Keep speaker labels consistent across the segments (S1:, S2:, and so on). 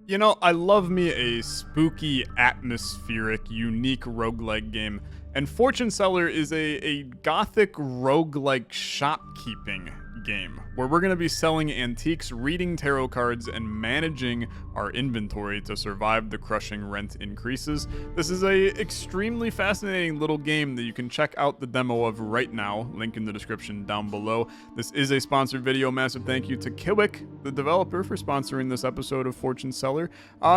S1: You know, I love me a spooky, atmospheric, unique roguelike game, and Fortune Seller is a gothic roguelike shopkeeping game where we're going to be selling antiques, reading tarot cards, and managing our inventory to survive the crushing rent increases. This is a extremely fascinating little game that you can check out the demo of right now, link in the description down below. This is a sponsored video. Massive thank you to Kiwick, the developer, for sponsoring this episode of Fortune Seller.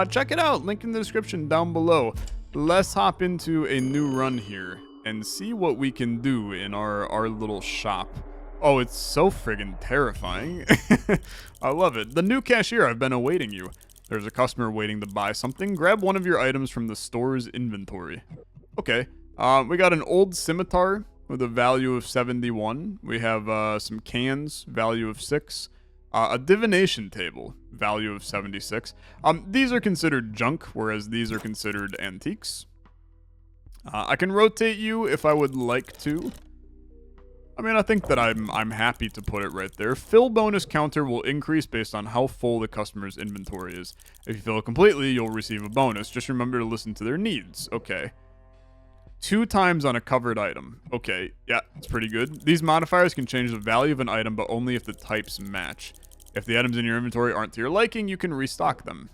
S1: Check it out, link in the description down below. Let's hop into a new run here and see what we can do in our little shop. Oh, it's so friggin' terrifying. I love it. The new cashier, I've been awaiting you. There's a customer waiting to buy something. Grab one of your items from the store's inventory. Okay. We got an old scimitar with a value of 71. We have some cans, value of 6. A divination table, value of 76. These are considered junk, whereas these are considered antiques. I can rotate you if I would like to. I mean, I think that I'm happy to put it right there. Fill bonus counter will increase based on how full the customer's inventory is. If you fill it completely, you'll receive a bonus. Just remember to listen to their needs. Okay. 2 times on a covered item. Okay, yeah, it's pretty good. These modifiers can change the value of an item, but only if the types match. If the items in your inventory aren't to your liking, you can restock them.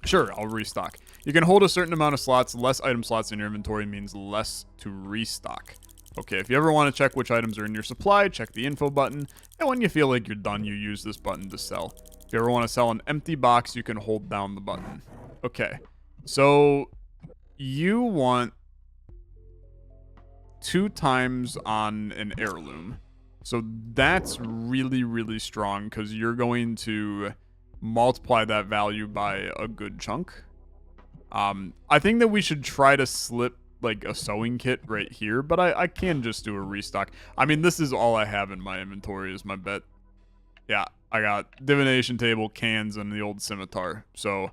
S1: Sure, I'll restock. You can hold a certain amount of slots. Less item slots in your inventory means less to restock. Okay, if you ever want to check which items are in your supply, check the info button. And when you feel like you're done, you use this button to sell. If you ever want to sell an empty box, you can hold down the button. Okay, so you want 2 times on an heirloom. So that's really, really strong because you're going to multiply that value by a good chunk. I think that we should try to slip like a sewing kit right here, but I can just do a restock. I mean, this is all I have in my inventory is my bet. Yeah, I got divination table, cans, and the old scimitar. So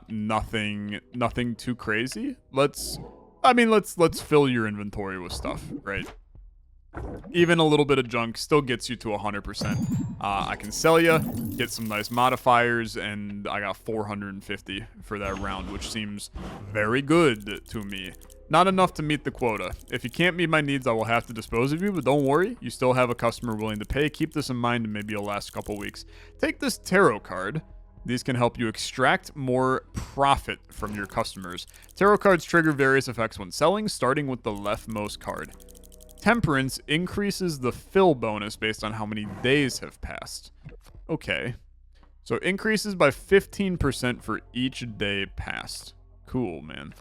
S1: nothing too crazy. Let's fill your inventory with stuff, right? Even a little bit of junk still gets you to 100%. I can sell you, get some nice modifiers, and I got 450 for that round, which seems very good to me. Not enough to meet the quota. If you can't meet my needs, I will have to dispose of you, but don't worry, you still have a customer willing to pay. Keep this in mind and maybe it'll last a couple weeks. Take this tarot card. These can help you extract more profit from your customers. Tarot cards trigger various effects when selling, starting with the leftmost card. Temperance increases the fill bonus based on how many days have passed. Okay. So increases by 15% for each day passed. Cool, man.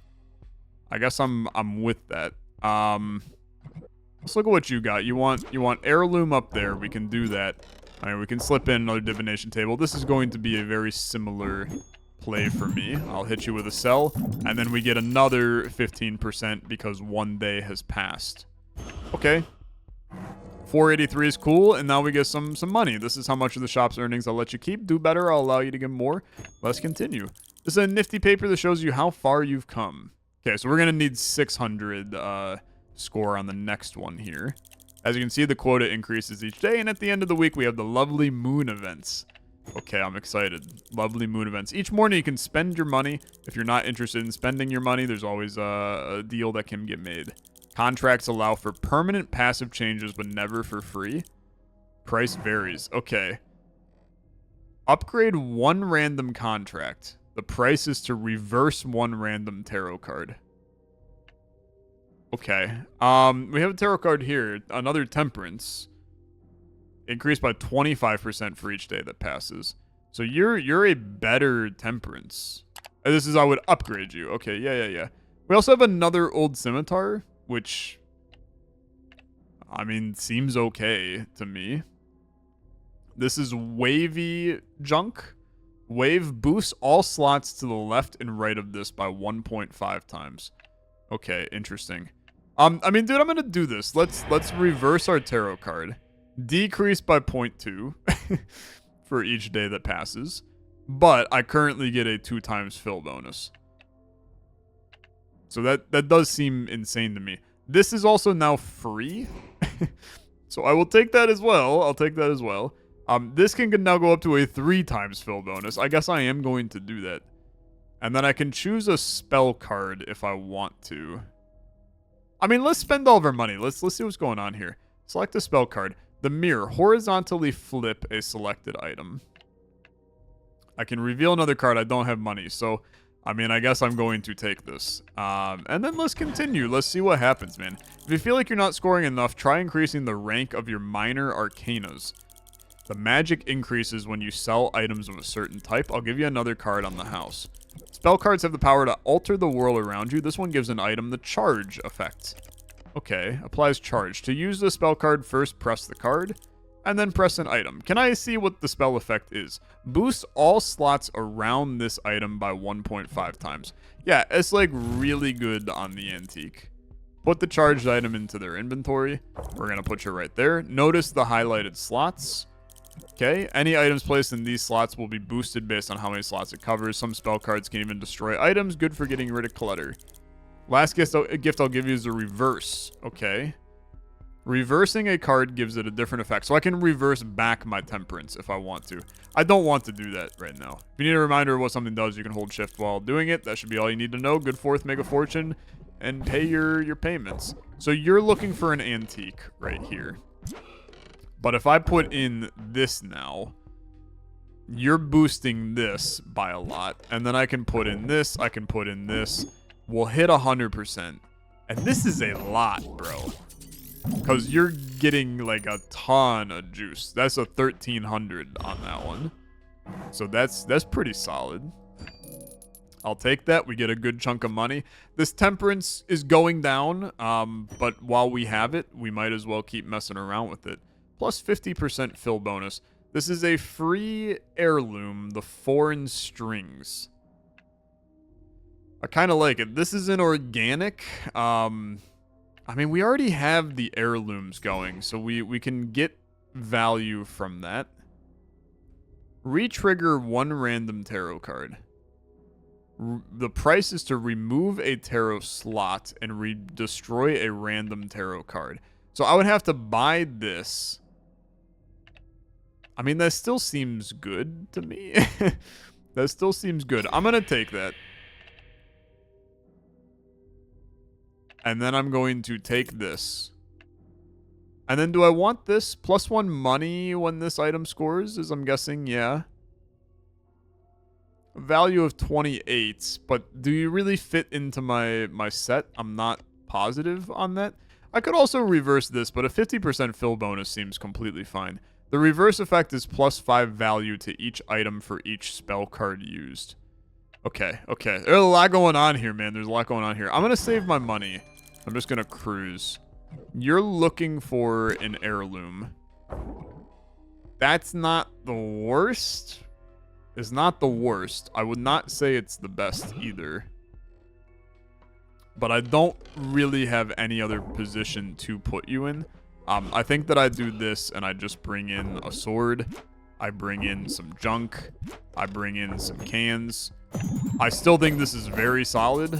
S1: I guess I'm with that. Let's look at what you got. You want heirloom up there. We can do that. All right, we can slip in another divination table. This is going to be a very similar play for me. I'll hit you with a sell, and then we get another 15% because 1 day has passed. Okay. 483 is cool, and now we get some money. This is how much of the shop's earnings I'll let you keep. Do better, I'll allow you to get more. Let's continue. This is a nifty paper that shows you how far you've come. Okay, so we're going to need 600 score on the next one here. As you can see, the quota increases each day, and at the end of the week, we have the lovely moon events. Okay, I'm excited. Lovely moon events. Each morning, you can spend your money. If you're not interested in spending your money, there's always a deal that can get made. Contracts allow for permanent passive changes, but never for free. Price varies. Okay. Upgrade 1 random contract. The price is to reverse 1 random tarot card. Okay. We have a tarot card here. Another temperance. Increased by 25% for each day that passes. So you're a better temperance. This is I would upgrade you. Okay, yeah. We also have another old scimitar, which I mean seems okay to me. This is wavy junk. Wave boosts all slots to the left and right of this by 1.5 times. Okay, interesting. I mean, dude, I'm gonna do this. Let's reverse our tarot card. Decrease by 0.2 for each day that passes. But I currently get a 2 times fill bonus. So that does seem insane to me. This is also now free. So I will take that as well. I'll take that as well. This can now go up to a 3 times fill bonus. I guess I am going to do that. And then I can choose a spell card if I want to. I mean, let's spend all of our money. Let's see what's going on here. Select a spell card. The mirror. Horizontally flip a selected item. I can reveal another card. I don't have money. So, I mean, I guess I'm going to take this. And then let's continue. Let's see what happens, man. If you feel like you're not scoring enough, try increasing the rank of your minor arcanas. The magic increases when you sell items of a certain type. I'll give you another card on the house. Spell cards have the power to alter the world around you. This one gives an item the charge effect. Okay, applies charge. To use the spell card, first press the card, and then press an item. Can I see what the spell effect is? Boost all slots around this item by 1.5 times. Yeah, it's like really good on the antique. Put the charged item into their inventory. We're going to put you right there. Notice the highlighted slots. Okay, any items placed in these slots will be boosted based on how many slots it covers. Some spell cards can even destroy items, good for getting rid of clutter. Last gift I'll give you is the reverse. Okay. Reversing a card gives it a different effect. So I can reverse back my temperance if I want to. I don't want to do that right now. If you need a reminder of what something does, you can hold shift while doing it. That should be all you need to know. Good forth, make a fortune, and pay your payments. So you're looking for an antique right here. But if I put in this now, you're boosting this by a lot. And then I can put in this, I can put in this. We'll hit 100%. And this is a lot, bro. Because you're getting like a ton of juice. That's a 1300 on that one. So that's pretty solid. I'll take that. We get a good chunk of money. This temperance is going down. But while we have it, we might as well keep messing around with it. Plus 50% fill bonus. This is a free heirloom, the foreign strings. I kind of like it. This is an organic. I mean, we already have the heirlooms going, so we can get value from that. Retrigger one random tarot card. The price is to remove a tarot slot and destroy a random tarot card. So I would have to buy this. I mean, that still seems good to me. That still seems good. I'm going to take that. And then I'm going to take this. And then do I want this? +1 money when this item scores, as I'm guessing, yeah. A value of 28, but do you really fit into my set? I'm not positive on that. I could also reverse this, but a 50% fill bonus seems completely fine. The reverse effect is +5 value to each item for each spell card used. Okay. There's a lot going on here, man. There's a lot going on here. I'm going to save my money. I'm just going to cruise. You're looking for an heirloom. That's not the worst. It's not the worst. I would not say it's the best either. But I don't really have any other position to put you in. I think that I do this and I just bring in a sword. I bring in some junk. I bring in some cans. I still think this is very solid.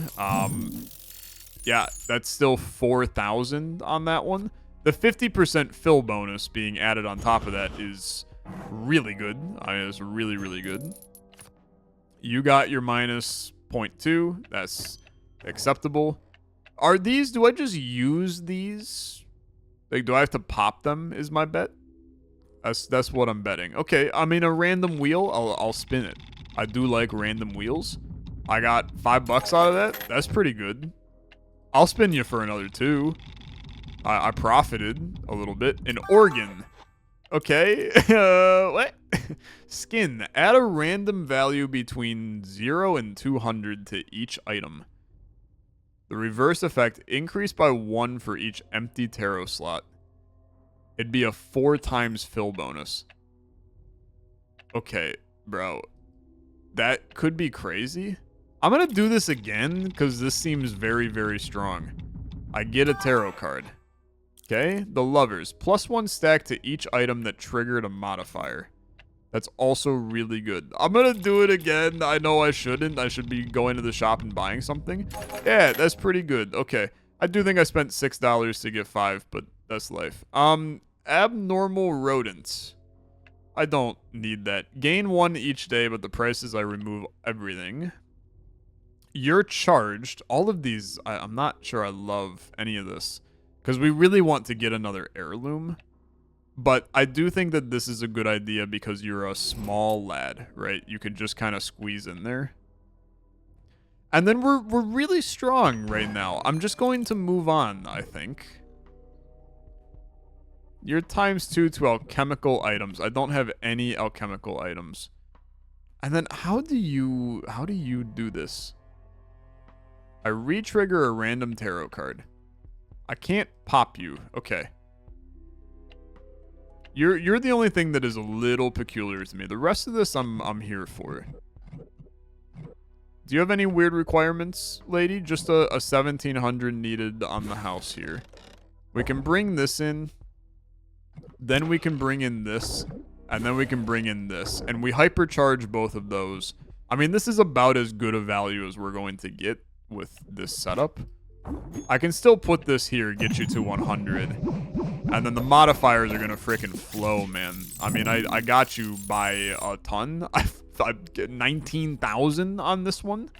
S1: Yeah, that's still 4,000 on that one. The 50% fill bonus being added on top of that is really good. It's really, really good. You got your minus 0.2. That's acceptable. Are these, do I just use these? Like, do I have to pop them is my bet? That's what I'm betting. Okay, I mean, a random wheel, I'll spin it. I do like random wheels. I got $5 out of that. That's pretty good. I'll spin you for another 2. I profited a little bit. An organ. Okay. What? Skin. Add a random value between 0 and 200 to each item. The reverse effect, increase by 1 for each empty tarot slot. It'd be a 4 times fill bonus. Okay, bro. That could be crazy. I'm going to do this again because this seems very, very strong. I get a tarot card. Okay, the lovers. +1 stack to each item that triggered a modifier. That's also really good. I'm going to do it again. I know I shouldn't. I should be going to the shop and buying something. Yeah, that's pretty good. Okay. I do think I spent $6 to get 5, but that's life. Abnormal rodents. I don't need that. Gain 1 each day, but the price is I remove everything. You're charged. All of these, I'm not sure I love any of this. Because we really want to get another heirloom. But I do think that this is a good idea because you're a small lad, right? You could just kind of squeeze in there. And then we're really strong right now. I'm just going to move on, I think. You're ×2 to alchemical items. I don't have any alchemical items. And then how do you do this? I re-trigger a random tarot card. I can't pop you. Okay. You're the only thing that is a little peculiar to me. The rest of this I'm here for. Do you have any weird requirements, lady? Just a 1700 needed on the house here. We can bring this in. Then we can bring in this. And then we can bring in this. And we hypercharge both of those. I mean, this is about as good a value as we're going to get with this setup. I can still put this here, get you to 100. And then the modifiers are going to freaking flow, man. I mean, I got you by a ton. I get 19,000 on this one.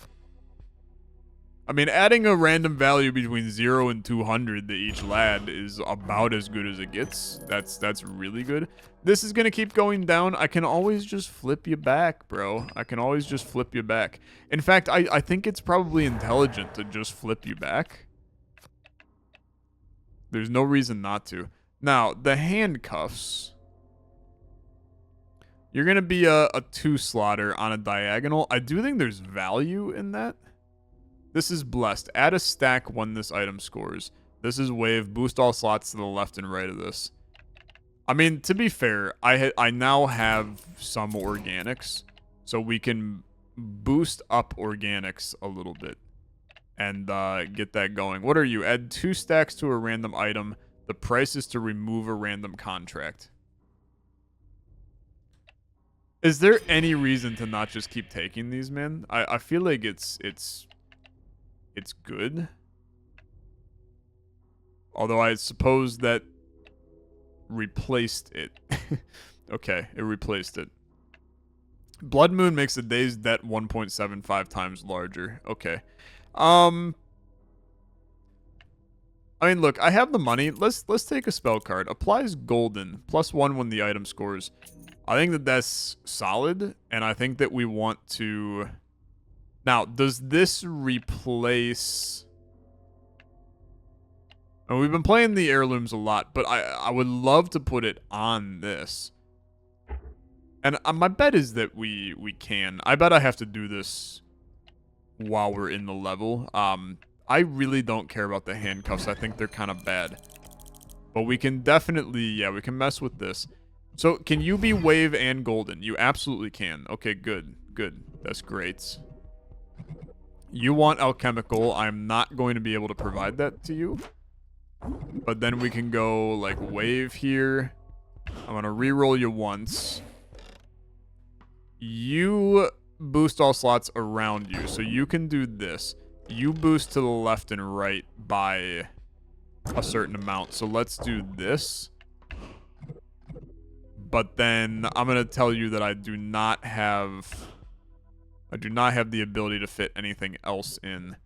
S1: I mean, adding a random value between 0 and 200 to each lad is about as good as it gets. That's really good. This is going to keep going down. I can always just flip you back, bro. I can always just flip you back. In fact, I think it's probably intelligent to just flip you back. There's no reason not to. Now, the handcuffs. You're going to be a 2-slotter on a diagonal. I do think there's value in that. This is blessed. Add a stack when this item scores. This is wave. Boost all slots to the left and right of this. I mean, to be fair, I now have some organics. So we can boost up organics a little bit. And get that going. What are you? Add 2 stacks to a random item. The price is to remove a random contract. Is there any reason to not just keep taking these, man? I feel like it's good. Although I suppose that replaced it. Okay, it replaced it. Blood Moon makes a day's debt 1.75 times larger. Okay. I mean, look, I have the money. Let's take a spell card. Applies golden. +1 when the item scores. I think that that's solid, and I think that we want to... Now, does this replace... And we've been playing the heirlooms a lot, but I would love to put it on this. And my bet is that we can. I bet I have to do this while we're in the level. I really don't care about the handcuffs. I think they're kind of bad. But we can definitely, yeah, we can mess with this. So, can you be wave and golden? You absolutely can. Okay, good. Good. That's great. You want alchemical. I'm not going to be able to provide that to you. But then we can go, like, wave here. I'm going to reroll you once. You boost all slots around you. So, you can do this. You boost to the left and right by a certain amount. So, let's do this. But then I'm going to tell you that I do not have the ability to fit anything else in.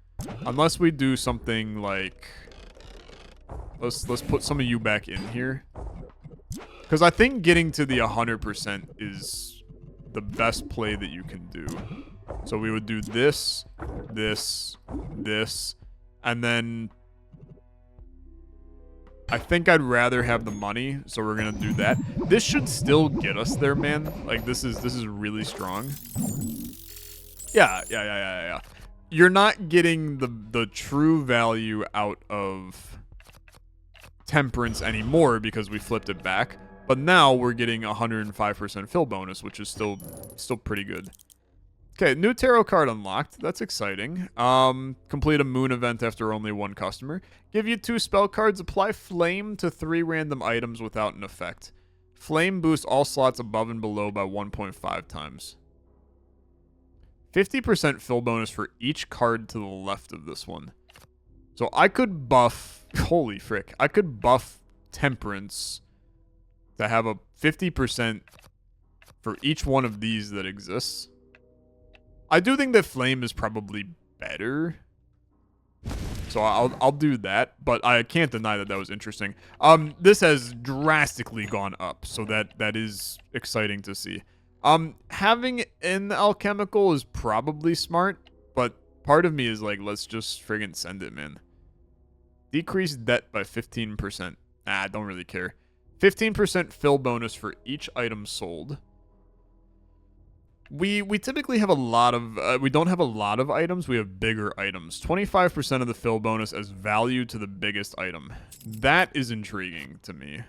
S1: Unless we do something like... Let's put some of you back in here. Because I think getting to the 100% is the best play that you can do. So we would do this, this, this, and then... I think I'd rather have the money, so we're gonna do that. This should still get us there, man. Like, this is really strong. Yeah. You're not getting the true value out of temperance anymore because we flipped it back. But now we're getting 105% fill bonus, which is still pretty good. Okay, new tarot card unlocked. That's exciting. Complete a moon event after only 1 customer. Give you 2 spell cards. Apply flame to 3 random items without an effect. Flame boosts all slots above and below by 1.5 times. 50% fill bonus for each card to the left of this one. So I could buff... Holy frick. I could buff temperance to have a 50% for each one of these that exists. I do think that flame is probably better. So I'll do that, but I can't deny that was interesting. This has drastically gone up, so that is exciting to see. Having an alchemical is probably smart, but part of me is like, let's just friggin' send it, man. Decrease debt by 15%. Nah, I don't really care. 15% fill bonus for each item sold. We typically have a lot of... we don't have a lot of items. We have bigger items. 25% of the fill bonus as value to the biggest item. That is intriguing to me.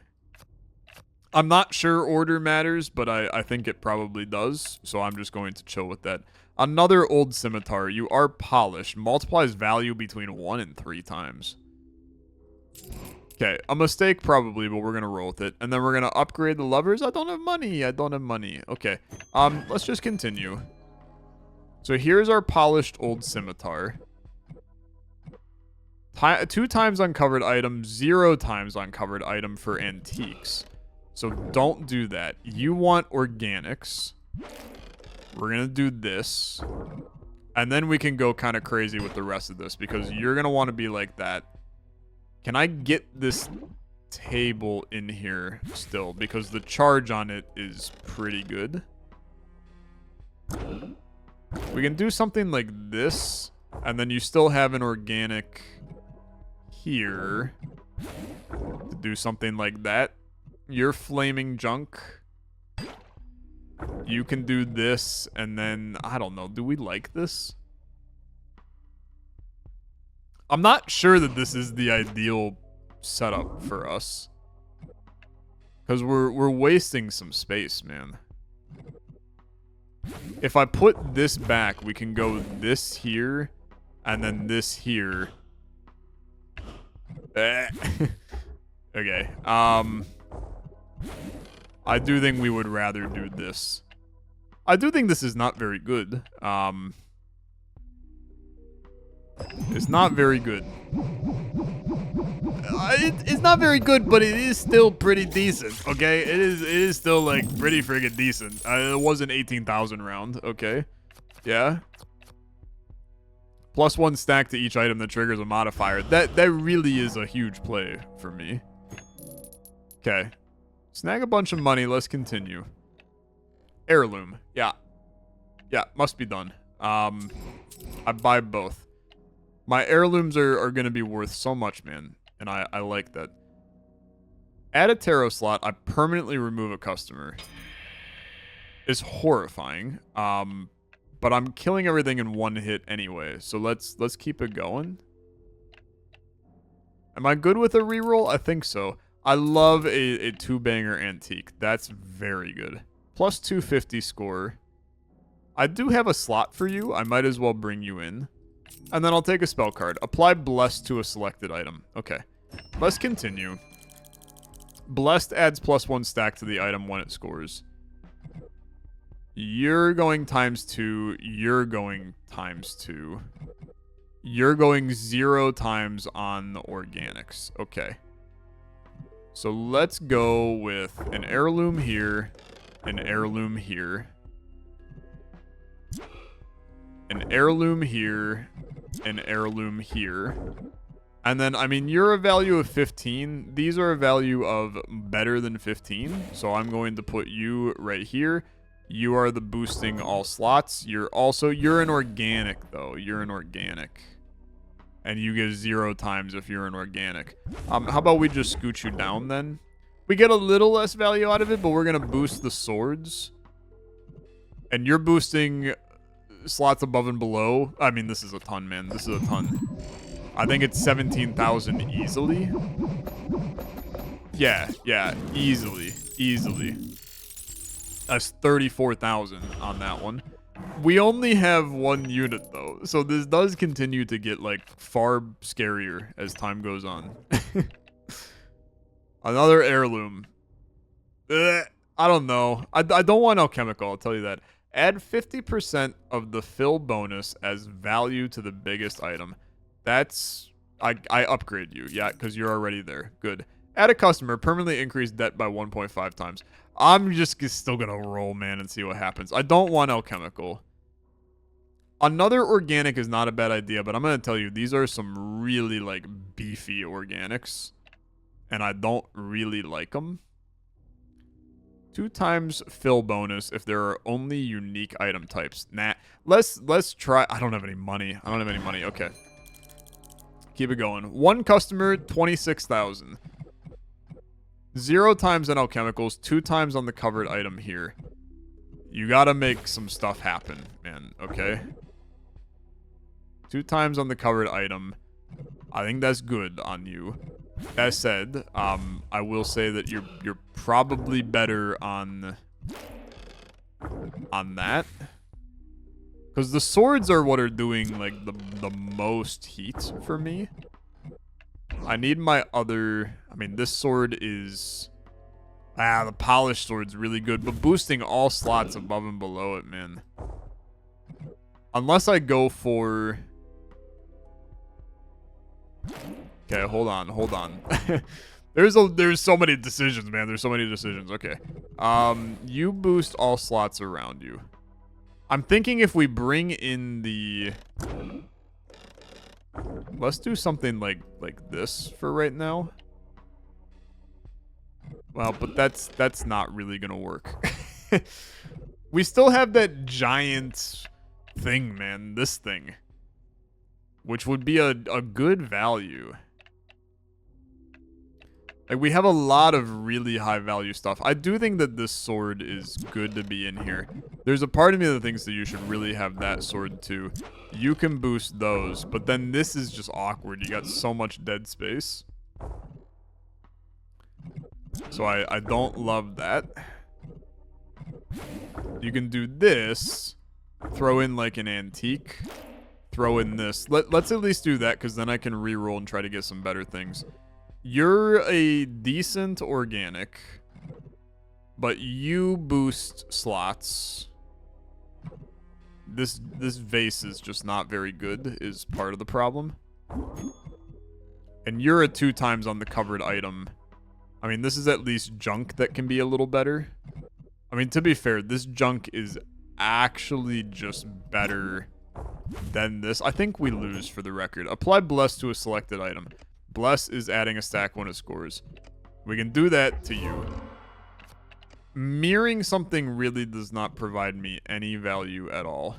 S1: I'm not sure order matters, but I think it probably does. So I'm just going to chill with that. Another old scimitar. You are polished. Multiplies value between 1 and 3 times. Okay, a mistake probably, but we're going to roll with it. And then we're going to upgrade the levers. I don't have money. I don't have money. Okay, let's just continue. So here's our polished old scimitar. 2 times uncovered item, 0 times uncovered item for antiques. So don't do that. You want organics. We're going to do this. And then we can go kind of crazy with the rest of this because you're going to want to be like that. Can I get this table in here still? Because the charge on it is pretty good. We can do something like this. And then you still have an organic here. To do something like that. You're flaming junk. You can do this. And then, I don't know. Do we like this? I'm not sure that this is the ideal setup for us. Because we're wasting some space, man. If I put this back, we can go this here, and then this here. Okay. I do think we would rather do this. I do think this is not very good. It's not very good. It's not very good, but it is still pretty decent, okay? It is still, like, pretty friggin' decent. It was an 18,000 round, okay? Yeah? +1 stack to each item that triggers a modifier. That really is a huge play for me. Okay. Snag a bunch of money. Let's continue. Heirloom. Yeah. Yeah, must be done. I buy both. My heirlooms are going to be worth so much, man. And I like that. Add a tarot slot. I permanently remove a customer. It's horrifying. But I'm killing everything in one hit anyway. So let's keep it going. Am I good with a reroll? I think so. I love a 2-banger antique. That's very good. Plus 250 score. I do have a slot for you. I might as well bring you in. And then I'll take a spell card. Apply Blessed to a selected item. Okay. Let's continue. Blessed adds +1 stack to the item when it scores. You're going ×2. You're going ×2. You're going 0 times on the organics. Okay. So let's go with an heirloom here. An heirloom here. An heirloom here. An heirloom here. And then, I mean, you're a value of 15. These are a value of better than 15. So I'm going to put you right here. You are the boosting all slots. You're an organic, though. You're an organic. And you get 0 times if you're an organic. How about we just scoot you down, then? We get a little less value out of it, but we're going to boost the swords. And you're boosting slots above and below. I mean, this is a ton, man. This is a ton. I think it's 17,000 easily. Yeah, easily. That's 34,000 on that one. We only have 1 unit, though. So this does continue to get, like, far scarier as time goes on. Another heirloom. I don't know. I don't want alchemical, I'll tell you that. Add 50% of the fill bonus as value to the biggest item. That's... I upgrade you. Yeah, because you're already there. Good. Add a customer. Permanently increase debt by 1.5 times. I'm just still gonna roll, man, and see what happens. I don't want alchemical. Another organic is not a bad idea, but I'm gonna tell you, these are some really, like, beefy organics. And I don't really like them. 2 times fill bonus if there are only unique item types. Nah, let's try. I don't have any money. Okay. Keep it going. 1 customer, 26,000. 0 times on alchemicals, 2 times on the covered item here. You gotta make some stuff happen, man, okay? 2 times on the covered item. I think that's good on you. That said, I will say that you're probably better on that. Because the swords are what are doing, like, the most heat for me. I need my other... I mean, this sword is... the polished sword's really good, but boosting all slots above and below it, man. Unless I go for... Okay, hold on. There's so many decisions, man. There's so many decisions. Okay. You boost all slots around you. I'm thinking if we bring in the... Let's do something like this for right now. Well, but that's not really gonna work. We still have that giant thing, man. This thing. Which would be a good value. Like, we have a lot of really high value stuff. I do think that this sword is good to be in here. There's a part of me that thinks that you should really have that sword too. You can boost those, but then this is just awkward. You got so much dead space. So I don't love that. You can do this. Throw in like an antique. Throw in this. Let's at least do that, because then I can reroll and try to get some better things. You're a decent organic, but you boost slots. This vase is just not very good, is part of the problem. And you're a 2 times on the covered item. I mean, this is at least junk that can be a little better. I mean, to be fair, this junk is actually just better than this. I think we lose, for the record. Apply Bless to a selected item. Bless is adding a stack when it scores. We can do that to you. Mirroring something really does not provide me any value at all.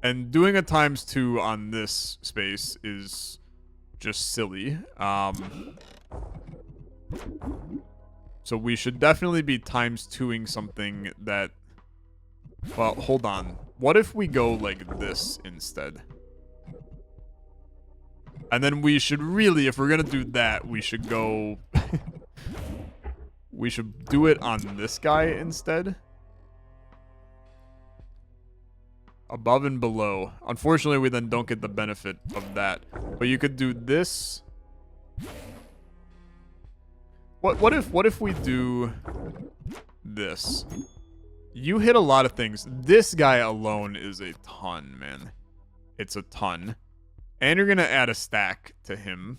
S1: And doing a ×2 on this space is just silly. So we should definitely be ×2ing something that... Well, hold on. What if we go like this instead? And then we should really, if we're going to do that, we should go... we should do it on this guy instead. Above and below. Unfortunately, we then don't get the benefit of that. But you could do this. What if we do this? You hit a lot of things. This guy alone is a ton, man. It's a ton. And you're going to add a stack to him.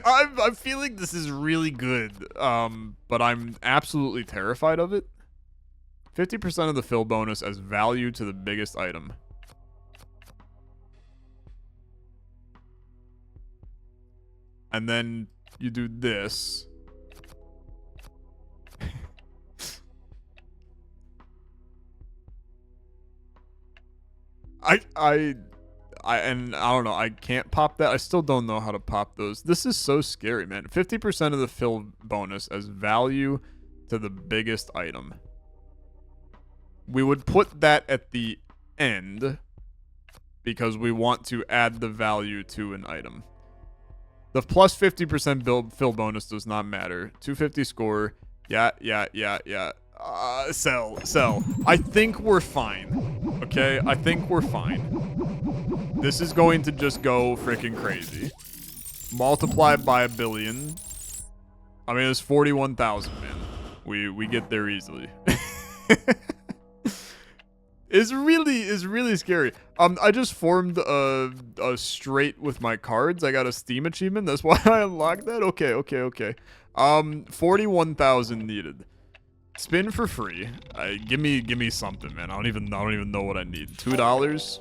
S1: I'm feeling this is really good, but I'm absolutely terrified of it. 50% of the fill bonus as value to the biggest item. And then you do this. And I don't know, I can't pop that. I still don't know how to pop those. This is so scary, man. 50% of the fill bonus as value to the biggest item. We would put that at the end because we want to add the value to an item. The plus 50% fill bonus does not matter. 250 score. Yeah. Sell. I think we're fine. Okay? I think we're fine. This is going to just go freaking crazy. Multiplied by 1 billion. I mean, it's 41,000, man. We get there easily. is really scary. I just formed a straight with my cards. I got a Steam achievement. That's why I unlocked that. Okay. 41,000 needed. Spin for free. Give me something, man. I don't even know what I need. $2.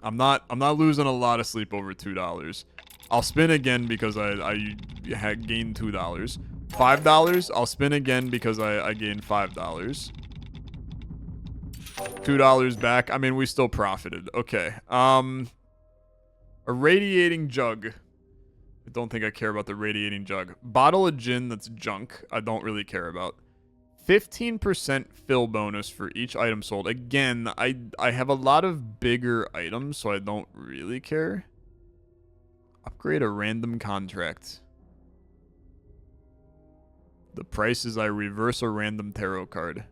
S1: I'm not losing a lot of sleep over $2. I'll spin again because I had gained $2. $5. I'll spin again because I gained $5. $2 back. I mean, we still profited. Okay. A radiating jug. I don't think I care about the radiating jug. Bottle of gin that's junk. I don't really care about. 15% fill bonus for each item sold. Again, I have a lot of bigger items, so I don't really care. Upgrade a random contract. The price is I reverse a random tarot card.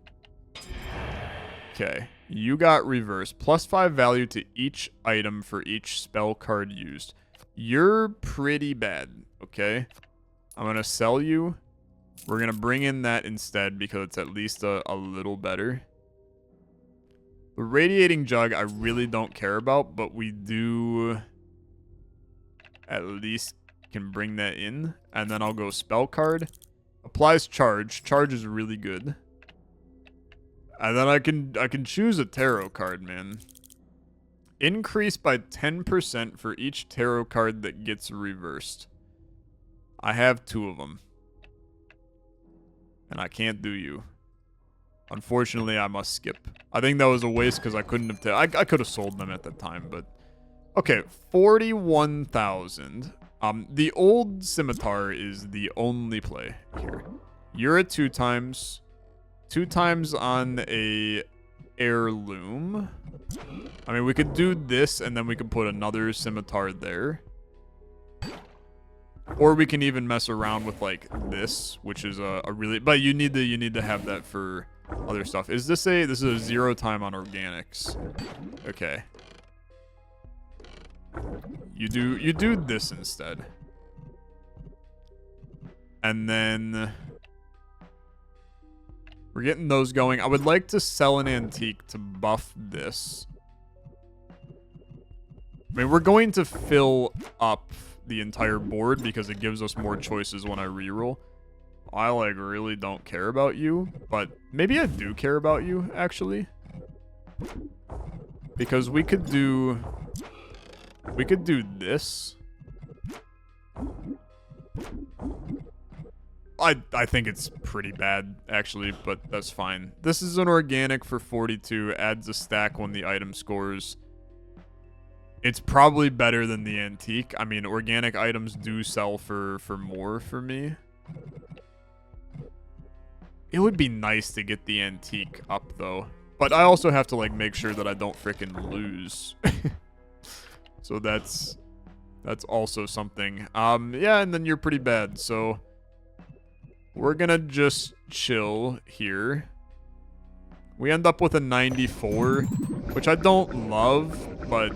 S1: Okay. You got reverse. +5 value to each item for each spell card used. You're pretty bad, okay? I'm going to sell you. We're going to bring in that instead because it's at least a little better. The radiating jug I really don't care about, but we do at least can bring that in. And then I'll go spell card. Applies charge. Charge is really good. And then I can choose a tarot card, man. Increase by 10% for each tarot card that gets reversed. I have 2 of them. And I can't do you. Unfortunately, I must skip. I think that was a waste because I couldn't have... I could have sold them at the time, but... Okay, 41,000. The old scimitar is the only play here. You're at 2 times. 2 times on a heirloom. I mean, we could do this, and then we could put another scimitar there. Or we can even mess around with like this, which is a really, but you need to have that for other stuff. Is this is a 0 time on organics? Okay. You do this instead. And then we're getting those going. I would like to sell an antique to buff this. I mean, we're going to fill up the entire board because it gives us more choices when I reroll. I like really don't care about you, but maybe I do care about you actually. Because we could do this. I think it's pretty bad actually, but that's fine. This is an organic for 42, adds a stack when the item scores. It's probably better than the antique. I mean, organic items do sell for more for me. It would be nice to get the antique up, though. But I also have to, like, make sure that I don't frickin' lose. So that's also something. Yeah, and then you're pretty bad, so... We're gonna just chill here. We end up with a 94, which I don't love, but...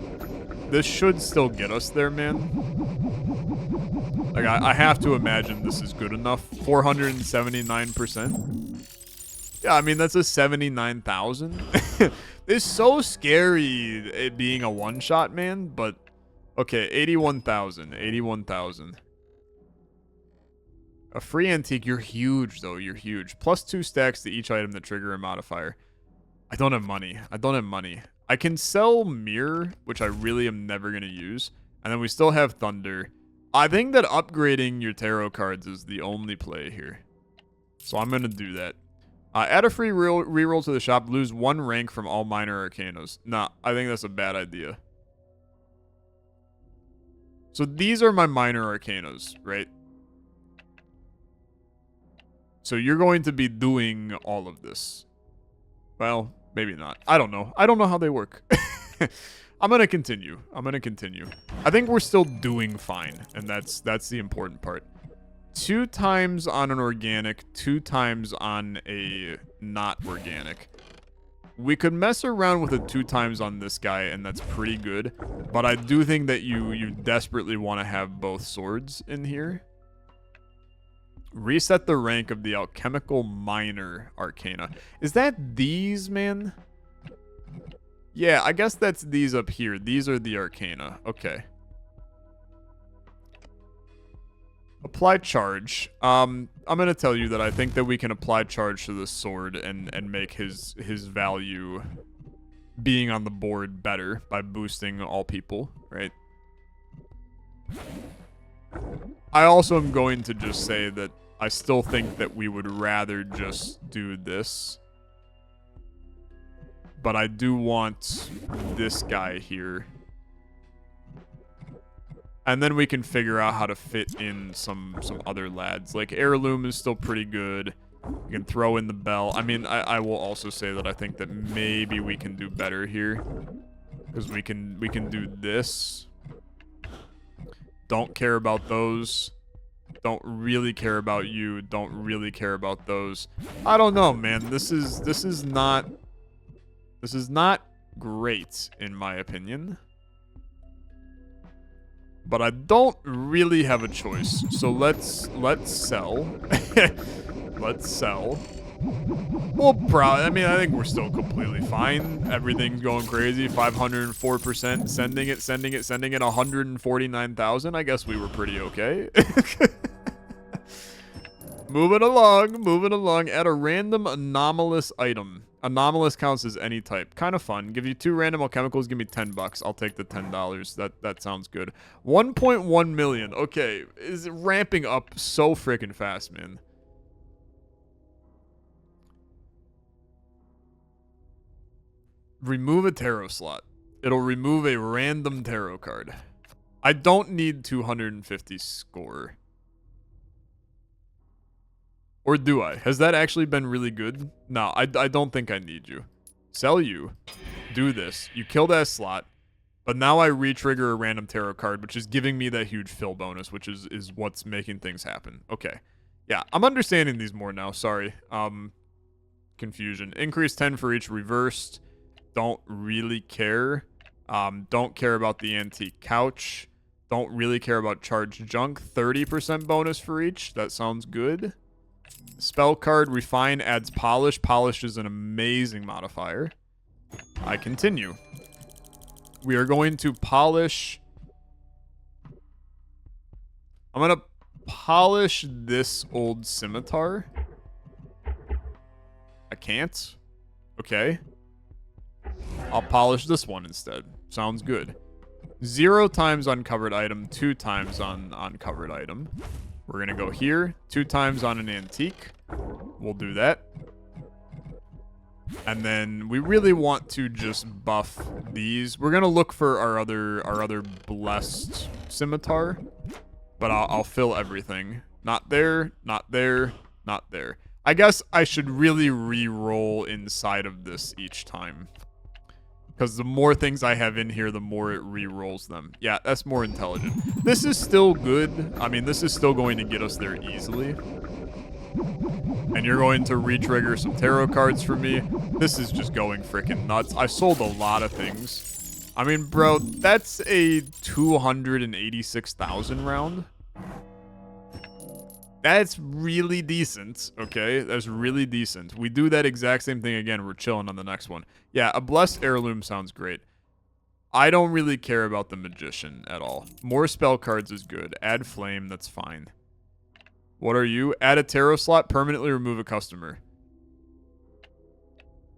S1: This should still get us there, man. Like, I have to imagine this is good enough. 479%. Yeah, I mean, that's a 79,000. It's so scary, it being a one-shot, man. But, okay, 81,000. 81,000. A free antique. You're huge, though. You're huge. +2 stacks to each item that trigger a modifier. I don't have money. I can sell Mirror, which I really am never going to use. And then we still have Thunder. I think that upgrading your tarot cards is the only play here. So I'm going to do that. Add a free reroll to the shop. Lose 1 rank from all minor arcanas. Nah, I think that's a bad idea. So these are my minor arcanas, right? So you're going to be doing all of this. Well... Maybe not. I don't know. I don't know how they work. I'm going to continue. I think we're still doing fine, and that's the important part. 2 times on an organic, 2 times on a not organic. We could mess around with it 2 times on this guy, and that's pretty good. But I do think that you desperately want to have both swords in here. Reset the rank of the alchemical minor arcana. Is that these, man? Yeah, I guess that's these up here. These are the Arcana. Okay. Apply charge. I'm gonna tell you that I think that we can apply charge to the sword and make his value being on the board better by boosting all people, right? I also am going to just say that I still think that we would rather just do this. But I do want this guy here. And then we can figure out how to fit in some other lads. Like, Heirloom is still pretty good. We can throw in the bell. I mean, I will also say that I think that maybe we can do better here. Because we can do this. Don't care about those. Don't really care about you. Don't really care about those. I don't know, man. This is not great, in my opinion. But I don't really have a choice. So let's sell. Let's sell. Well, I mean, I think we're still completely fine. Everything's going crazy. 504%. Sending it 149,000. I guess we were pretty okay. Moving along. Add a random anomalous item. Anomalous counts as any type. Kind of fun. Give you 2 random alchemicals. Give me $10. I'll take the $10. That sounds good. 1.1 million. Okay. Is ramping up so freaking fast, man. Remove a tarot slot. It'll remove a random tarot card. I don't need 250 score. Or do I? Has that actually been really good? No, I don't think I need you. Sell you. Do this. You kill that slot. But now I re-trigger a random tarot card, which is giving me that huge fill bonus, which is what's making things happen. Okay. Yeah, I'm understanding these more now. Sorry. Confusion. Increase 10 for each reversed. Don't really care. Don't care about the antique couch. Don't really care about charged junk. 30% bonus for each. That sounds good. Spell card, refine, adds polish. Polish is an amazing modifier. I continue. We are going to polish. I'm going to polish this old scimitar. I can't. Okay. I'll polish this one instead. Sounds good. 0 times on covered item, 2 times on covered item. We're going to go here, 2 times on an antique. We'll do that. And then we really want to just buff these. We're going to look for our other blessed scimitar. But I'll fill everything. Not there, not there, not there. I guess I should really re-roll inside of this each time. Because the more things I have in here, the more it re-rolls them. Yeah, that's more intelligent. This is still good. I mean, this is still going to get us there easily. And you're going to re-trigger some tarot cards for me. This is just going freaking nuts. I sold a lot of things. I mean, bro, that's a 286,000 round. That's really decent, okay? That's really decent. We do that exact same thing again. We're chilling on the next one. Yeah, a blessed heirloom sounds great. I don't really care about the magician at all. More spell cards is good. Add flame, that's fine. What are you? Add a tarot slot, permanently remove a customer.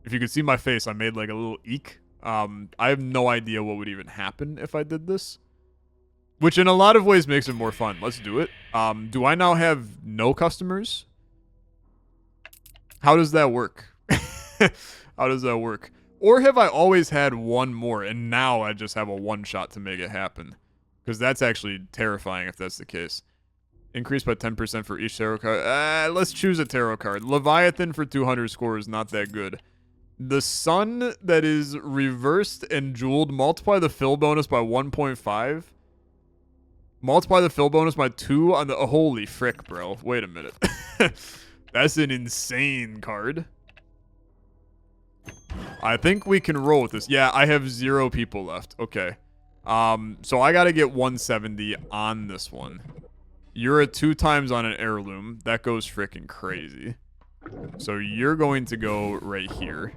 S1: If you could see my face, I made like a little eek. I have no idea what would even happen if I did this. Which in a lot of ways makes it more fun. Let's do it. Do I now have no customers? How does that work? How does that work? Or have I always had one more and now I just have a one shot to make it happen? Because that's actually terrifying if that's the case. Increase by 10% for each tarot card. Let's choose a tarot card. Leviathan for 200 score is not that good. The sun that is reversed and jeweled, multiply the fill bonus by 1.5. Multiply the fill bonus by 2 on the... Oh, holy frick, bro. Wait a minute. That's an insane card. I think we can roll with this. Yeah, I have 0 people left. Okay. So I gotta get 170 on this one. You're at 2 times on an heirloom. That goes freaking crazy. So you're going to go right here.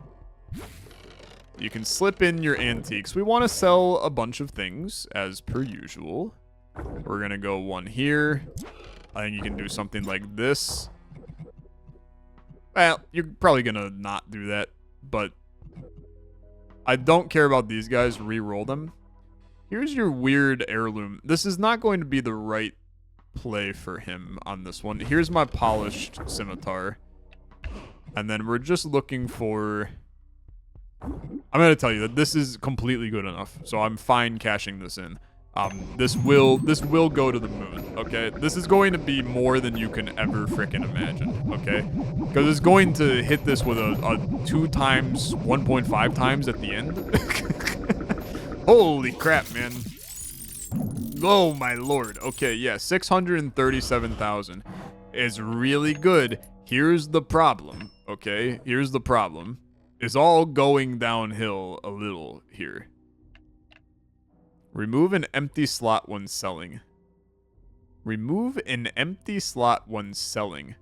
S1: You can slip in your antiques. We want to sell a bunch of things, as per usual. We're going to go one here. I think you can do something like this. Well, you're probably going to not do that, but I don't care about these guys. Reroll them. Here's your weird heirloom. This is not going to be the right play for him on this one. Here's my polished scimitar. And then we're just looking for... I'm going to tell you that this is completely good enough, so I'm fine cashing this in. This will go to the moon, okay? This is going to be more than you can ever frickin' imagine, okay? Because it's going to hit this with a 2 times, 1.5 times at the end. Holy crap, man. Oh, my lord. Okay, yeah, 637,000 is really good. Here's the problem, okay? Here's the problem. It's all going downhill a little here. Remove an empty slot when selling. Remove an empty slot when selling.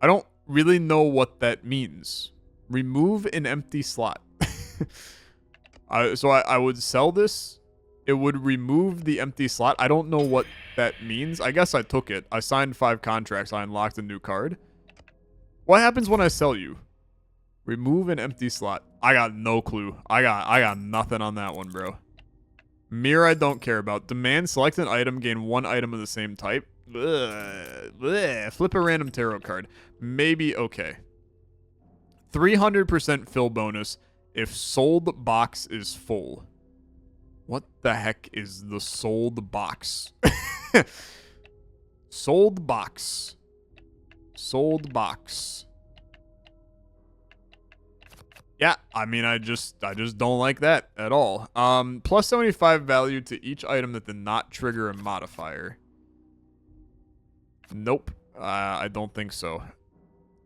S1: I don't really know what that means. Remove an empty slot. So I would sell this. It would remove the empty slot. I don't know what that means. I guess I took it. I signed 5 contracts. I unlocked a new card. What happens when I sell you? Remove an empty slot. I got no clue. I got nothing on that one, bro. Mirror I don't care about. Demand select an item, gain 1 item of the same type. Ugh. Flip a random tarot card. Maybe okay. 300% fill bonus if sold box is full. What the heck is the sold box? Sold box. Sold box. Yeah, I mean, I just don't like that at all. Plus 75 value to each item that did not trigger a modifier. Nope. I don't think so.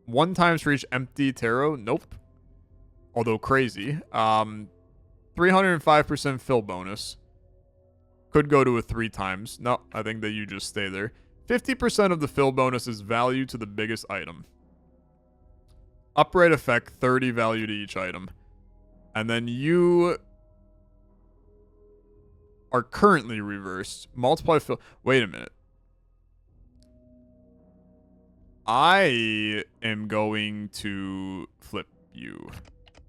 S1: 1 times for each empty tarot. Nope. Although crazy. 305% fill bonus. Could go to a 3 times. No, I think that you just stay there. 50% of the fill bonus is value to the biggest item. Upright effect, 30 value to each item. And then you are currently reversed. Multiply fill. Wait a minute. I am going to flip you.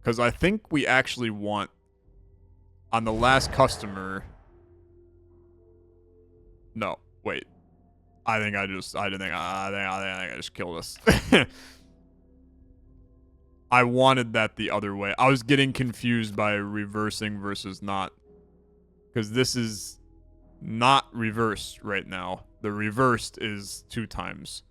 S1: Because I think we actually want, on the last customer... No, wait. I think I just killed us. I wanted that the other way. I was getting confused by reversing versus not. Because this is not reversed right now. The reversed is 2 times.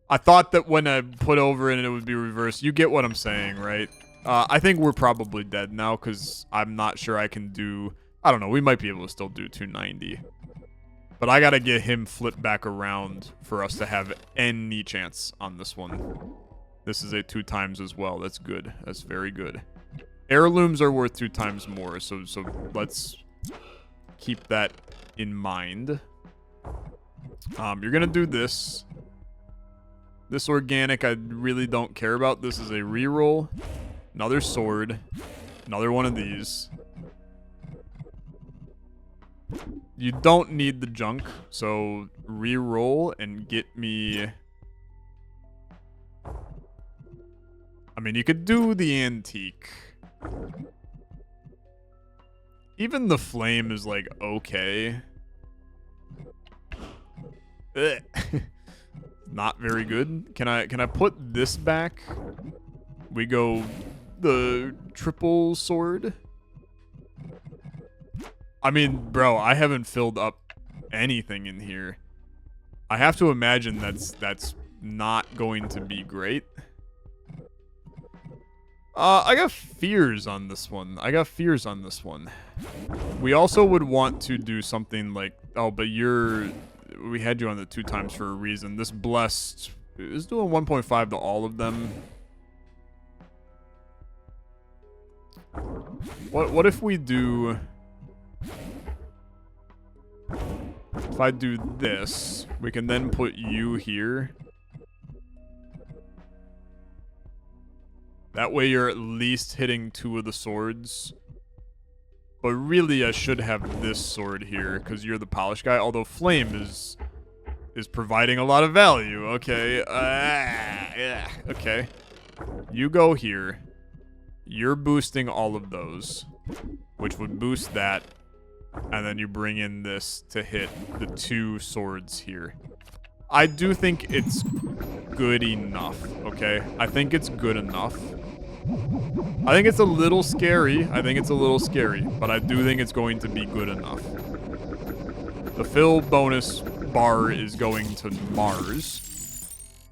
S1: I thought that when I put over it, it would be reversed. You get what I'm saying, right? I think we're probably dead now because I'm not sure I can do... I don't know. We might be able to still do 290. But I got to get him flipped back around for us to have any chance on this one. This is a 2 times as well. That's good. That's very good. Heirlooms are worth 2 times more, so let's keep that in mind. You're going to do this. This organic I really don't care about. This is a reroll. Another sword. Another one of these. You don't need the junk, so reroll and get me... I mean, you could do the antique. Even the flame is, like, okay. Not very good. Can I put this back? We go the triple sword. I mean, bro, I haven't filled up anything in here. I have to imagine that's not going to be great. I got fears on this one. We also would want to do something like... Oh, but we had you on the 2 times for a reason. This blessed is doing 1.5 to all of them. What if we do... If I do this, we can then put you here. That way you're at least hitting 2 of the swords. But really, I should have this sword here, because you're the polish guy. Although Flame is providing a lot of value. Okay. Yeah. Okay. You go here. You're boosting all of those, which would boost that. And then you bring in this to hit the 2 swords here. I do think it's good enough, okay? I think it's good enough. I think it's a little scary. But I do think it's going to be good enough. The fill bonus bar is going to Mars.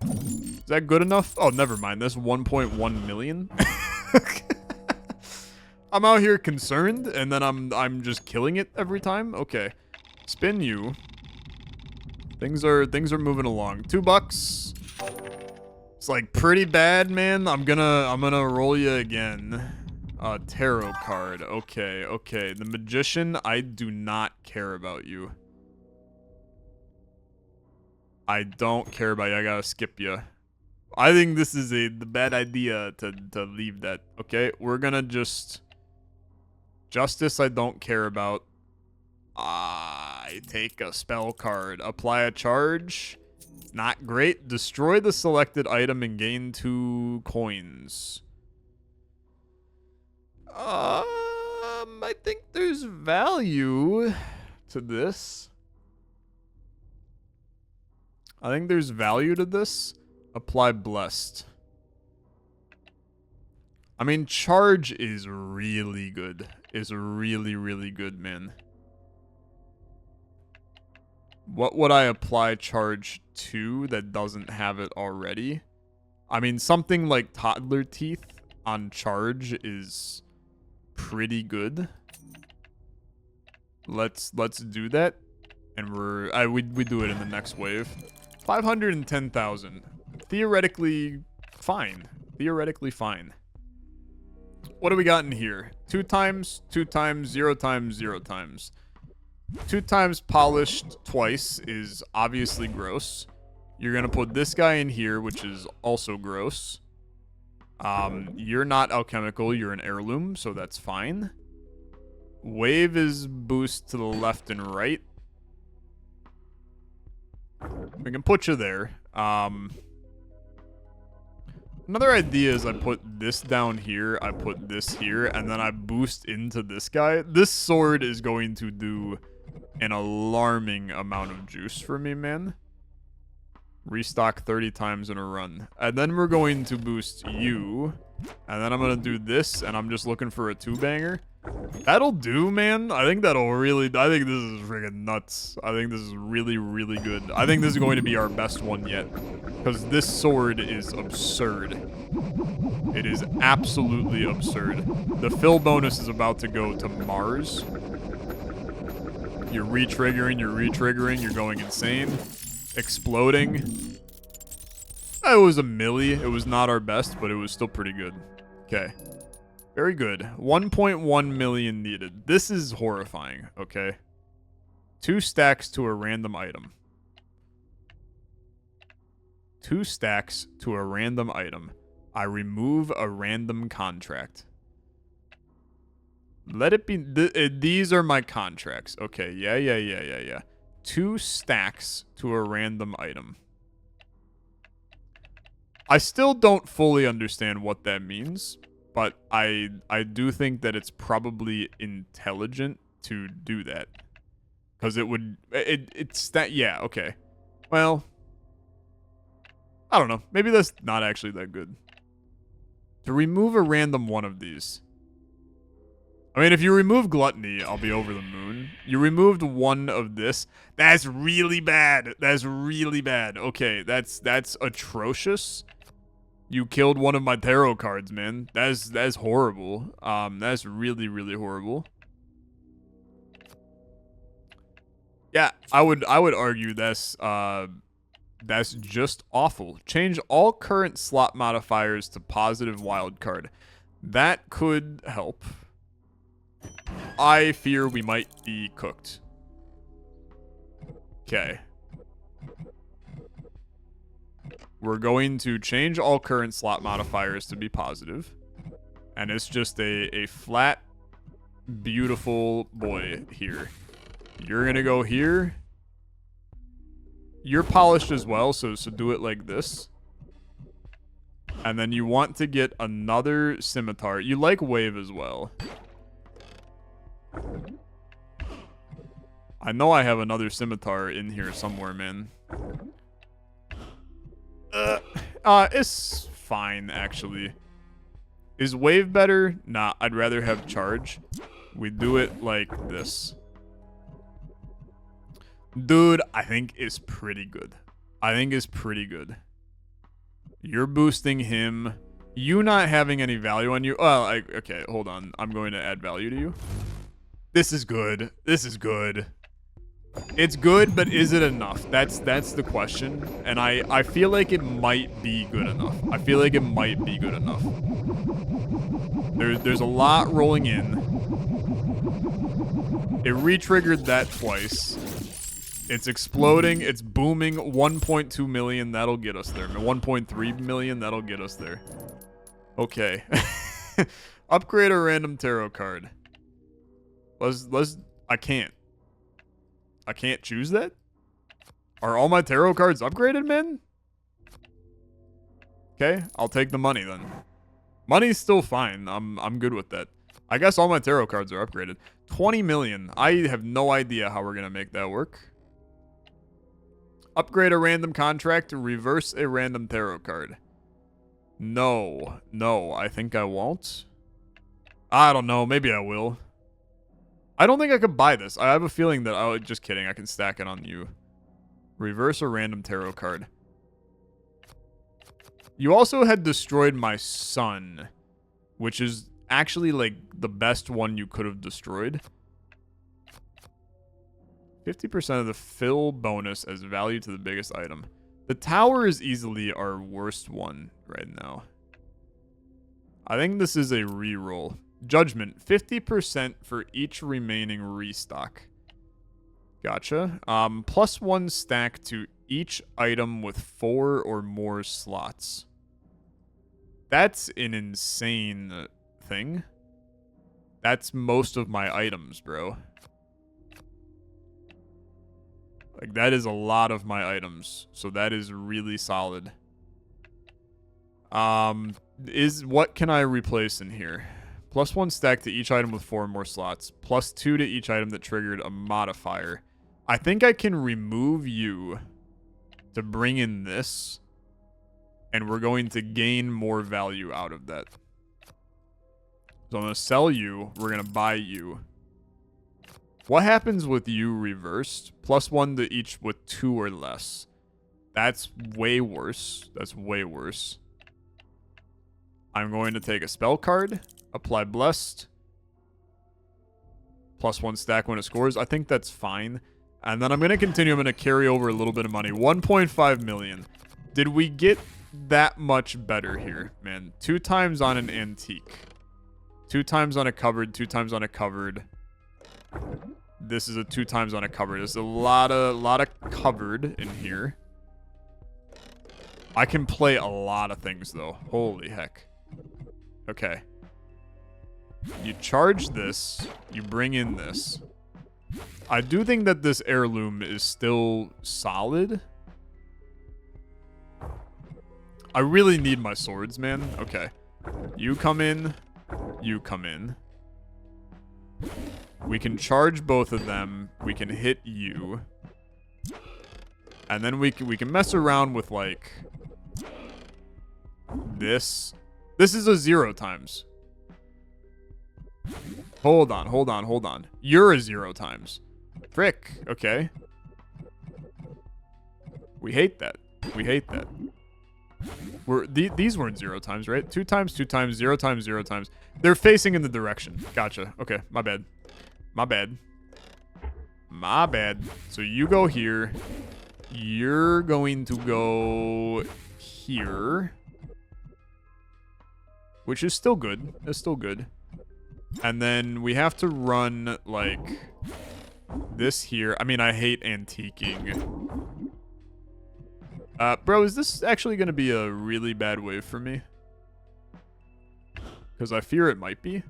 S1: Is that good enough? Oh, never mind. That's 1.1 million. I'm out here concerned, and then I'm just killing it every time. Okay, spin you. Things are moving along. $2. It's like pretty bad, man. I'm gonna roll you again. Tarot card. Okay. The Magician. I do not care about you. I don't care about you. I gotta skip you. I think this is the bad idea to leave that. Okay, we're gonna just. Justice, I don't care about. I take a spell card. Apply a charge. Not great. Destroy the selected item and gain 2 coins. I think there's value to this. Apply blessed. I mean, charge is really good. Is really, really good, man. What would I apply charge to that doesn't have it already? I mean, something like toddler teeth on charge is pretty good. Let's do that, and we do it in the next wave. 510,000. Theoretically fine. What do we got in here? 2 times, 2 times, 0 times, 0 times. 2 times polished twice is obviously gross. You're gonna put this guy in here, which is also gross. You're not alchemical, you're an heirloom, so that's fine. Wave is boost to the left and right. We can put you there. Another idea is I put this down here, I put this here, and then I boost into this guy. This sword is going to do an alarming amount of juice for me, man. Restock 30 times in a run. And then we're going to boost you. And then I'm going to do this, and I'm just looking for a 2-banger. That'll do, man. I think this is freaking nuts. I think this is really, really good. I think this is going to be our best one yet. Because this sword is absurd. It is absolutely absurd. The fill bonus is about to go to Mars. You're re-triggering, you're going insane. Exploding. It was a milli. It was not our best, but it was still pretty good. Okay. Very good. 1.1 million needed. This is horrifying, okay? 2 stacks to a random item. 2 stacks to a random item. I remove a random contract. Let it be... these are my contracts. Okay, yeah. 2 stacks to a random item. I still don't fully understand what that means, but I do think that it's probably intelligent to do that. Because it's that... Yeah, okay. Well... I don't know. Maybe that's not actually that good. To remove a random one of these. I mean, if you remove Gluttony, I'll be over the moon. You removed one of this. That's really bad. That's really bad. Okay, that's atrocious. You killed one of my tarot cards, man. That's horrible. That's really, really horrible. Yeah, I would argue that's just awful. Change all current slot modifiers to positive wildcard. That could help. I fear we might be cooked. Okay. we're going to change all current slot modifiers to be positive. And it's just a flat, beautiful boy here. You're going to go here. You're polished as well, so do it like this. And then you want to get another scimitar. You like wave as well. I know I have another scimitar in here somewhere, man. It's fine, actually. Is wave better? Nah, I'd rather have charge. We do it like this. Dude, I think it's pretty good. I think it's pretty good. You're boosting him. You not having any value on you. Oh, okay, hold on. I'm going to add value to you. This is good. This is good. It's good, but is it enough? That's the question. And I feel like it might be good enough. I feel like it might be good enough. There's a lot rolling in. It re-triggered that twice. It's exploding. It's booming. 1.2 million. That'll get us there. 1.3 million. That'll get us there. Okay. Upgrade a random tarot card. I can't choose that? Are all my tarot cards upgraded, man? Okay, I'll take the money then. Money's still fine. I'm good with that. I guess all my tarot cards are upgraded. 20 million. I have no idea how we're gonna make that work. Upgrade a random contract to reverse a random tarot card. No, I think I won't. I don't know. Maybe I will. I don't think I could buy this. I have a feeling that just kidding. I can stack it on you. Reverse a random tarot card. You also had destroyed my sun, which is actually like the best one you could have destroyed. 50% of the fill bonus as value to the biggest item. The tower is easily our worst one right now. I think this is a reroll. Judgment, 50% for each remaining restock. Gotcha. +1 stack to each item with 4 or more slots. That's an insane thing. That's most of my items, bro. Like, that is a lot of my items. So that is really solid. What can I replace in here? +1 stack to each item with 4 or more slots. +2 to each item that triggered a modifier. I think I can remove you to bring in this. And we're going to gain more value out of that. So I'm going to sell you. We're going to buy you. What happens with you reversed? +1 to each with 2 or less. That's way worse. That's way worse. I'm going to take a spell card. Apply blessed. +1 stack when it scores. I think that's fine. And then I'm going to continue. I'm going to carry over a little bit of money. 1.5 million. Did we get that much better here, man? 2 times on an antique. 2 times on a covered. 2 times on a covered. This is a 2 times on a covered. There's a lot of covered in here. I can play a lot of things though. Holy heck. Okay. You charge this. You bring in this. I do think that this heirloom is still solid. I really need my swords, man. Okay. You come in. You come in. We can charge both of them. We can hit you. And then we can mess around with, like, this. This is a 0 times. Hold on. You're a 0 times. Frick. Okay. We hate that. These weren't 0 times, right? 2 times, 2 times, 0 times, 0 times. They're facing in the direction. Gotcha. Okay, my bad. My bad. So you go here. You're going to go here. Which is still good. It's still good. And then we have to run, like, this here. I mean, I hate antiquing. Bro, is this actually going to be a really bad wave for me? Because I fear it might be.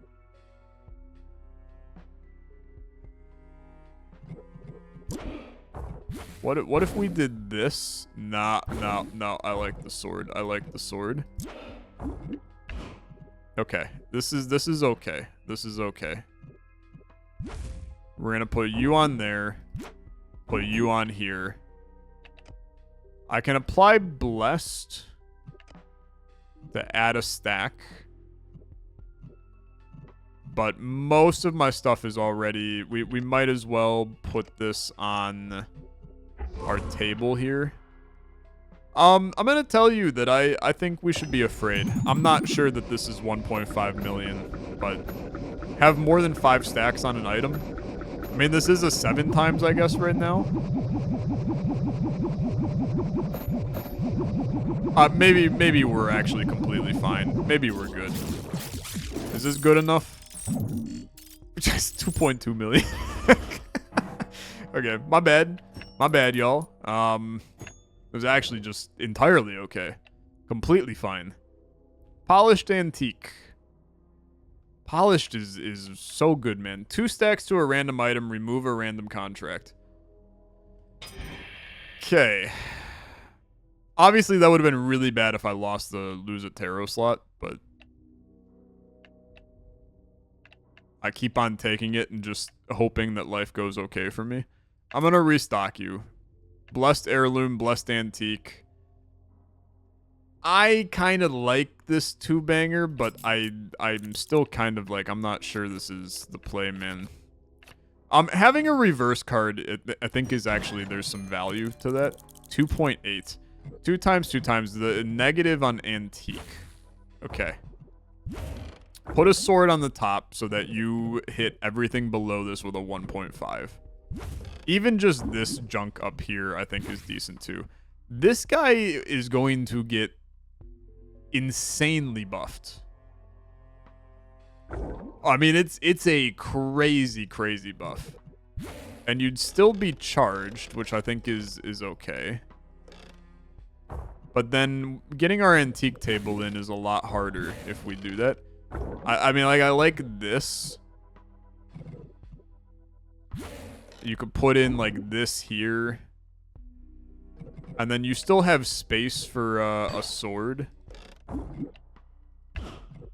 S1: What if we did this? No. I like the sword. I like the sword. Okay. This is okay. This is okay. We're gonna put you on there. Put you on here. I can apply blessed to add a stack. But most of my stuff is already... We might as well put this on our table here. I'm going to tell you that I think we should be afraid. I'm not sure that this is 1.5 million, but have more than 5 stacks on an item. I mean, this is a 7 times, I guess, right now. Maybe we're actually completely fine. Maybe we're good. Is this good enough? Just 2.2 million. Okay, my bad. My bad, y'all. It was actually just entirely okay. Completely fine. Polished antique. Polished is so good, man. 2 stacks to a random item, remove a random contract. Okay. Obviously, that would have been really bad if I lost the lose a tarot slot, but I keep on taking it and just hoping that life goes okay for me. I'm going to restock you. Blessed heirloom, blessed antique. I kind of like this 2-banger, but I'm still kind of like, I'm not sure this is the play, man. Having a reverse card, I think is actually, there's some value to that. 2.8. 2 times, 2 times. The negative on antique. Okay. Put a sword on the top so that you hit everything below this with a 1.5. Even just this junk up here, I think, is decent too. This guy is going to get insanely buffed. I mean, it's a crazy, crazy buff. And you'd still be charged, which I think is okay. But then getting our antique table in is a lot harder if we do that. I mean, like, I like this. You could put in, like, this here. And then you still have space for a sword.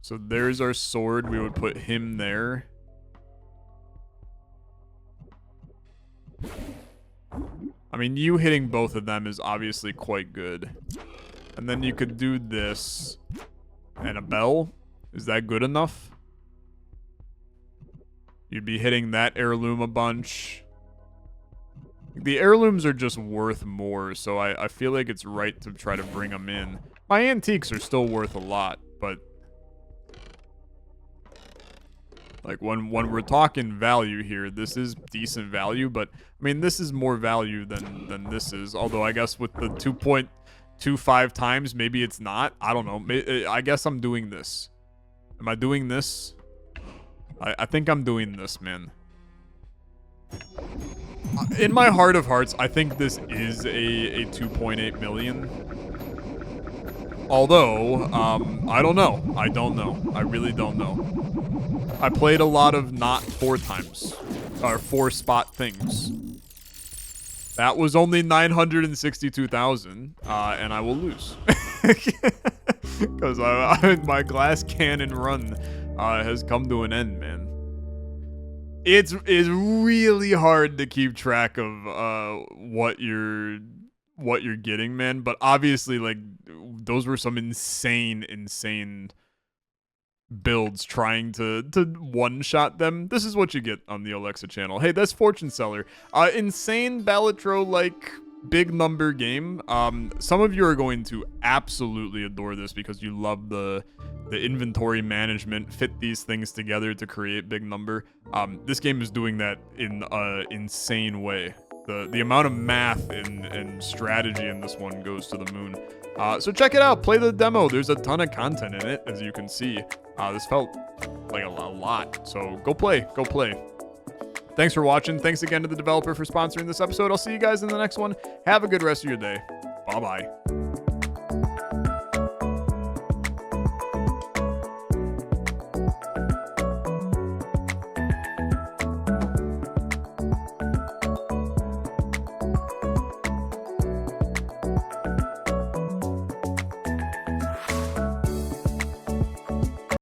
S1: So there's our sword. We would put him there. I mean, you hitting both of them is obviously quite good. And then you could do this. And a bell. Is that good enough? You'd be hitting that heirloom a bunch. The heirlooms are just worth more, so I feel like it's right to try to bring them in. My antiques are still worth a lot, but... like, when we're talking value here, this is decent value, but... I mean, this is more value than this is. Although, I guess with the 2.25 times, maybe it's not. I don't know. I guess I'm doing this. Am I doing this? I think I'm doing this, man. In my heart of hearts, I think this is a 2.8 million. Although, I don't know. I don't know. I really don't know. I played a lot of not 4 times. Or 4 spot things. That was only 962,000. And I will lose. Because my glass cannon run has come to an end, man. It's really hard to keep track of what you're getting, man. But obviously, like, those were some insane builds trying to one-shot them. This is what you get on the Olexa channel. Hey, that's Fortune Seller. Insane Balatro-like big number game. Some of you are going to absolutely adore this because you love the inventory management, fit these things together to create big number. This game is doing that in an insane way. The amount of math and strategy in this one goes to the moon. So check it out. Play the demo. There's a ton of content in it, as you can see. This felt like a lot. So go play. Go play. Thanks for watching. Thanks again to the developer for sponsoring this episode. I'll see you guys in the next one. Have a good rest of your day. Bye-bye.